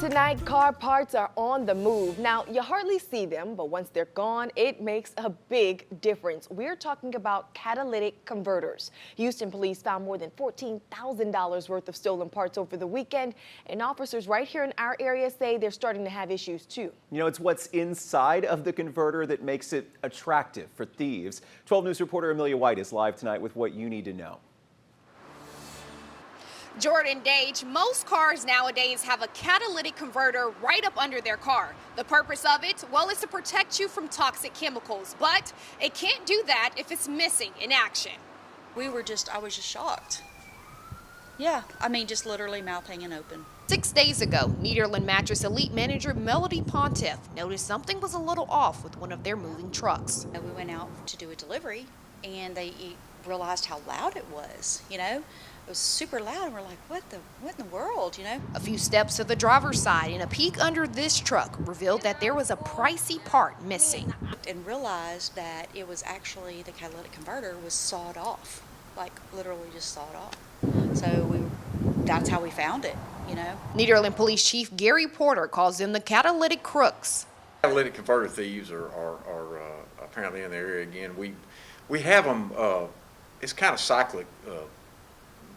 Tonight, car parts are on the move. Now, you hardly see them, but once they're gone, it makes a big difference. We're talking about catalytic converters. Houston police found more than $14,000 worth of stolen parts over the weekend, and officers right here in our area say they're starting to have issues too. You know, it's what's inside of the converter that makes it attractive for thieves. 12 News reporter Amelia White is live tonight with what you need to know. Jordan Dage, most cars nowadays have a catalytic converter right up under their car. The purpose of it, well, is to protect you from toxic chemicals, but it can't do that if it's missing in action. I was just shocked. Yeah, I mean, just literally mouth hanging open. 6 days ago, Nederland Mattress Elite Manager Melody Pontiff noticed something was a little off with one of their moving trucks. We went out to do a delivery, and they realized how loud it was, you know? It was super loud, and we're like, what in the world, you know? A few steps to the driver's side and a peek under this truck revealed that there was a pricey part missing. And realized that it was actually the catalytic converter was sawed off, like literally just sawed off. So that's how we found it, you know? Nederland Police Chief Gary Porter calls them the catalytic crooks. Catalytic converter thieves are apparently in the area again. We have them, it's kind of cyclic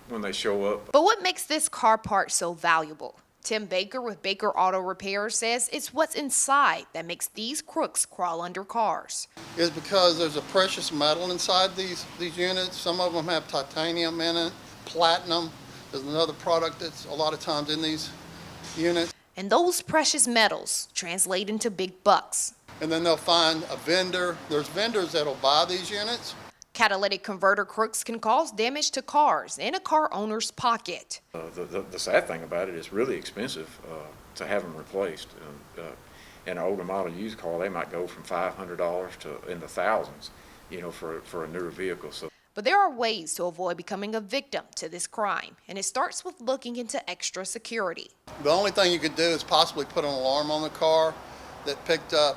when they show up. But what makes this car part so valuable? Tim Baker with Baker Auto Repair says it's what's inside that makes these crooks crawl under cars. Is because there's a precious metal inside these units. Some of them have titanium in it, platinum. There's another product that's a lot of times in these units. And those precious metals translate into big bucks. And then they'll find a vendor. There's vendors that'll buy these units. Catalytic converter crooks can cause damage to cars and a car owner's pocket. The sad thing about it is really expensive to have them replaced. In an older model used car, they might go from $500 to in the thousands, you know, for a newer vehicle. So. But there are ways to avoid becoming a victim to this crime, and it starts with looking into extra security. The only thing you could do is possibly put an alarm on the car that picked up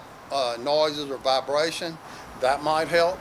noises or vibration. That might help.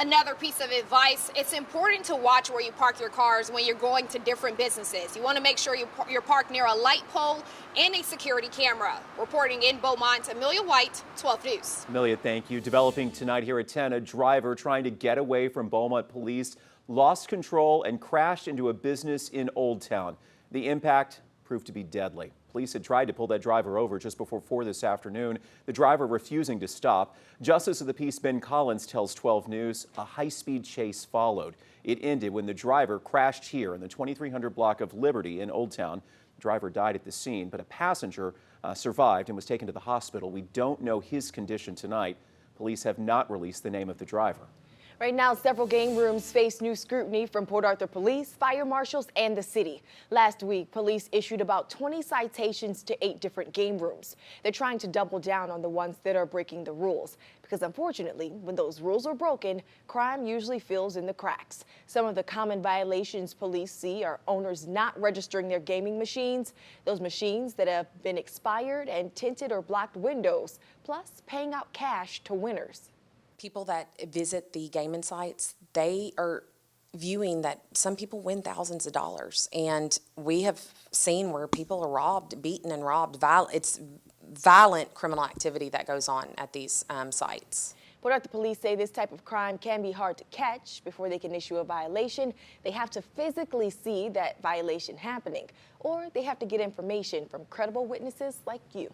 Another piece of advice, it's important to watch where you park your cars when you're going to different businesses. You want to make sure you're parked near a light pole and a security camera. Reporting in Beaumont, Amelia White, 12 News. Amelia, thank you. Developing tonight here at 10, a driver trying to get away from Beaumont police lost control and crashed into a business in Old Town. The impact proved to be deadly. Police had tried to pull that driver over just before 4 this afternoon, the driver refusing to stop. Justice of the Peace Ben Collins tells 12 News a high-speed chase followed. It ended when the driver crashed here in the 2300 block of Liberty in Old Town. The driver died at the scene, but a passenger survived and was taken to the hospital. We don't know his condition tonight. Police have not released the name of the driver. Right now, several game rooms face new scrutiny from Port Arthur police, fire marshals, and the city. Last week, police issued about 20 citations to 8 different game rooms. They're trying to double down on the ones that are breaking the rules, because unfortunately, when those rules are broken, crime usually fills in the cracks. Some of the common violations police see are owners not registering their gaming machines, those machines that have been expired, and tinted or blocked windows, plus paying out cash to winners. People that visit the gaming sites, they are viewing that some people win thousands of dollars. And we have seen where people are robbed, beaten and robbed. It's violent criminal activity that goes on at these sites. Port Arthur police say this type of crime can be hard to catch. Before they can issue a violation, they have to physically see that violation happening, or they have to get information from credible witnesses like you.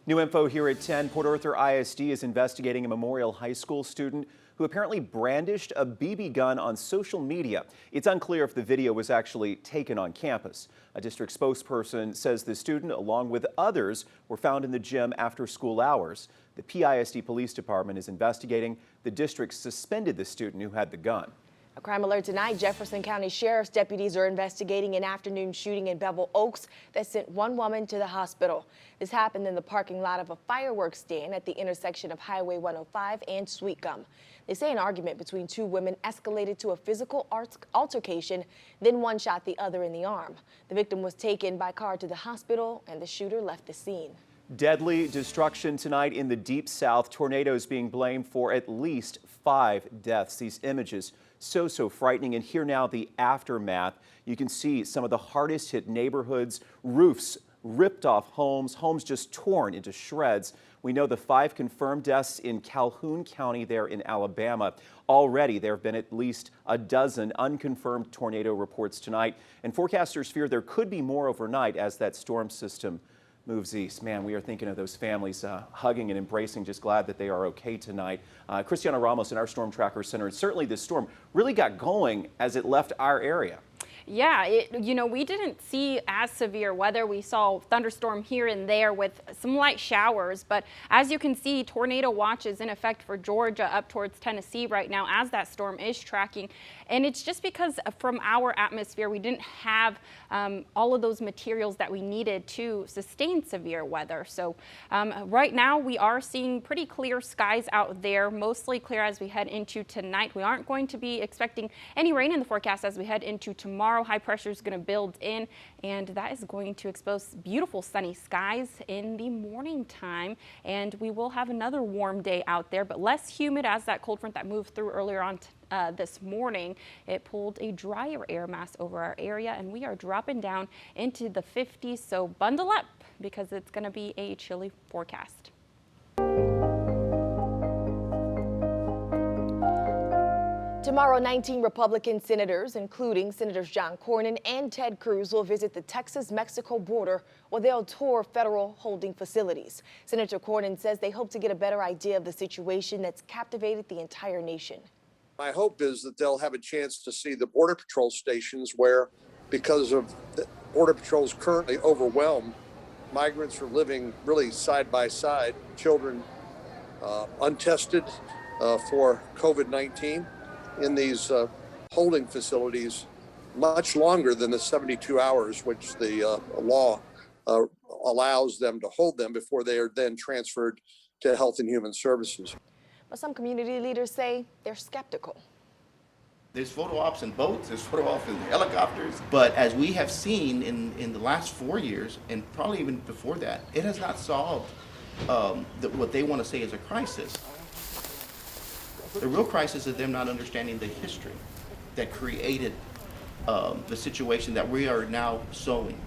New info here at 10. Port Arthur ISD is investigating a Memorial High School student who apparently brandished a BB gun on social media. It's unclear if the video was actually taken on campus. A district spokesperson says the student, along with others, were found in the gym after school hours. The PISD Police Department is investigating. The district suspended the student who had the gun. A crime alert tonight. Jefferson County Sheriff's deputies are investigating an afternoon shooting in Bevel Oaks that sent one woman to the hospital. This happened in the parking lot of a fireworks stand at the intersection of Highway 105 and Sweet Gum. They say an argument between 2 women escalated to a physical altercation, then one shot the other in the arm. The victim was taken by car to the hospital and the shooter left the scene. Deadly destruction tonight in the Deep South. Tornadoes being blamed for at least 5 deaths. These images so frightening. And here now, the aftermath. You can see some of the hardest hit neighborhoods, roofs ripped off homes just torn into shreds. We know the 5 confirmed deaths in Calhoun County there in Alabama. Already, there have been at least a dozen unconfirmed tornado reports tonight, and forecasters fear there could be more overnight as that storm system moves east. Man, we are thinking of those families hugging and embracing, just glad that they are okay tonight. Cristiana Ramos in our Storm Tracker Center, and certainly this storm really got going as it left our area. Yeah, we didn't see as severe weather. We saw thunderstorm here and there with some light showers, but as you can see, tornado watch is in effect for Georgia up towards Tennessee right now as that storm is tracking. And it's just because from our atmosphere, we didn't have all of those materials that we needed to sustain severe weather. So right now we are seeing pretty clear skies out there, mostly clear as we head into tonight. We aren't going to be expecting any rain in the forecast as we head into tomorrow. High pressure is going to build in, and that is going to expose beautiful sunny skies in the morning time. And we will have another warm day out there, but less humid as that cold front that moved through earlier on this morning. It pulled a drier air mass over our area, and we are dropping down into the 50s. So bundle up because it's going to be a chilly forecast. Tomorrow, 19 Republican senators, including Senators John Cornyn and Ted Cruz, will visit the Texas-Mexico border where they'll tour federal holding facilities. Senator Cornyn says they hope to get a better idea of the situation that's captivated the entire nation. My hope is that they'll have a chance to see the Border Patrol stations where, because of the Border Patrol's currently overwhelmed, migrants are living really side by side, children untested for COVID-19 in these holding facilities much longer than the 72 hours which the law allows them to hold them before they are then transferred to Health and Human Services. But some community leaders say they're skeptical. There's photo ops in boats, there's photo ops in helicopters, but as we have seen in the last 4 years, and probably even before that, it has not solved what they want to say is a crisis. The real crisis is them not understanding the history that created the situation that we are now sowing.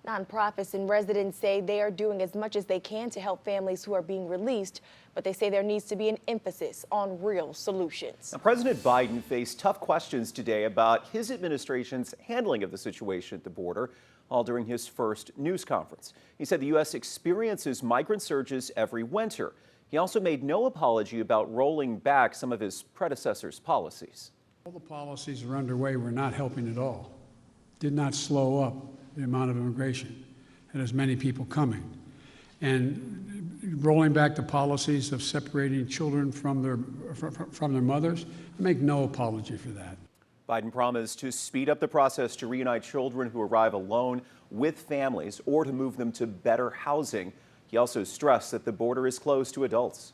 Nonprofits and residents say they are doing as much as they can to help families who are being released, but they say there needs to be an emphasis on real solutions. Now, President Biden faced tough questions today about his administration's handling of the situation at the border, all during his first news conference. He said the U.S. experiences migrant surges every winter. He also made no apology about rolling back some of his predecessor's policies. All the policies that are underway were not helping at all. Did not slow up the amount of immigration and as many people coming. And rolling back the policies of separating children from their mothers, I make no apology for that. Biden promised to speed up the process to reunite children who arrive alone with families or to move them to better housing. He also stressed that the border is closed to adults.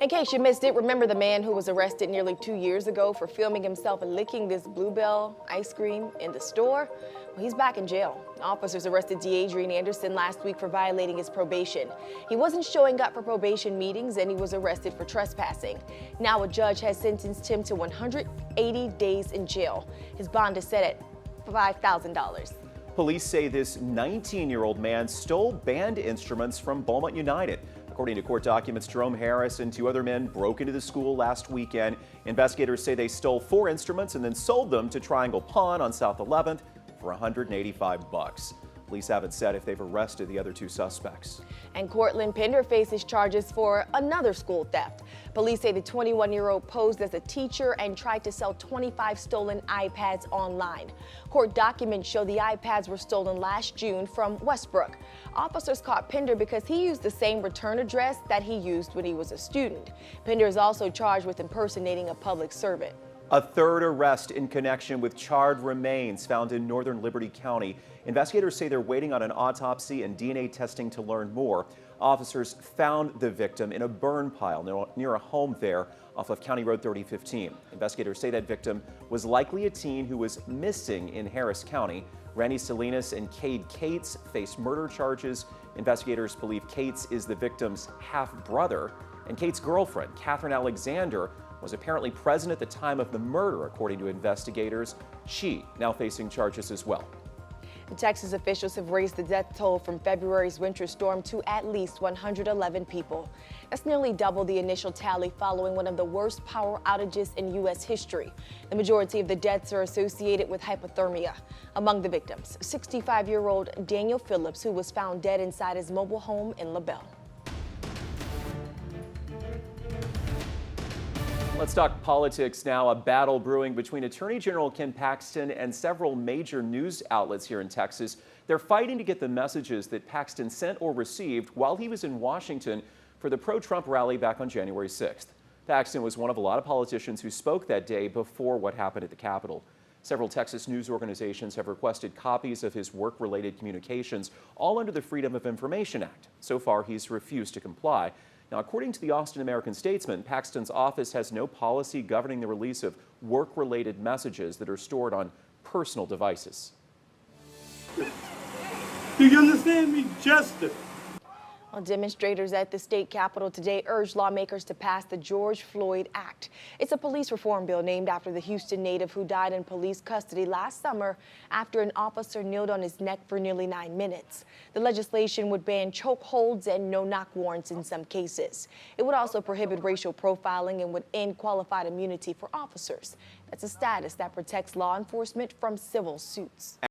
In case you missed it, remember the man who was arrested nearly 2 years ago for filming himself licking this Bluebell ice cream in the store? Well, he's back in jail. Officers arrested D'Adrian Anderson last week for violating his probation. He wasn't showing up for probation meetings and he was arrested for trespassing. Now a judge has sentenced him to 180 days in jail. His bond is set at $5,000. Police say this 19-year-old man stole band instruments from Beaumont United. According to court documents, Jerome Harris and 2 other men broke into the school last weekend. Investigators say they stole 4 instruments and then sold them to Triangle Pawn on South 11th for $185. Police haven't said if they've arrested the other 2 suspects. And Cortland Pender faces charges for another school theft. Police say the 21-year-old posed as a teacher and tried to sell 25 stolen iPads online. Court documents show the iPads were stolen last June from Westbrook. Officers caught Pender because he used the same return address that he used when he was a student. Pender is also charged with impersonating a public servant. A 3rd arrest in connection with charred remains found in northern Liberty County. Investigators say they're waiting on an autopsy and DNA testing to learn more. Officers found the victim in a burn pile near a home there off of County Road 3015. Investigators say that victim was likely a teen who was missing in Harris County. Randy Salinas and Cade Cates face murder charges. Investigators believe Cates is the victim's half-brother, and Cates' girlfriend, Catherine Alexander, was apparently present at the time of the murder, according to investigators. She now facing charges as well. Texas officials have raised the death toll from February's winter storm to at least 111 people. That's nearly double the initial tally following one of the worst power outages in U.S. history. The majority of the deaths are associated with hypothermia. Among the victims, 65-year-old Daniel Phillips, who was found dead inside his mobile home in LaBelle. Let's talk politics now. A battle brewing between Attorney General Ken Paxton and several major news outlets here in Texas. They're fighting to get the messages that Paxton sent or received while he was in Washington for the pro-Trump rally back on January 6th. Paxton was one of a lot of politicians who spoke that day before what happened at the Capitol. Several Texas news organizations have requested copies of his work-related communications, all under the Freedom of Information Act. So far, he's refused to comply. Now, according to the Austin American-Statesman, Paxton's office has no policy governing the release of work-related messages that are stored on personal devices. Do you understand me? Justice. Well, demonstrators at the state capitol today urged lawmakers to pass the George Floyd Act. It's a police reform bill named after the Houston native who died in police custody last summer after an officer kneeled on his neck for nearly 9 minutes. The legislation would ban chokeholds and no-knock warrants in some cases. It would also prohibit racial profiling and would end qualified immunity for officers. That's a status that protects law enforcement from civil suits.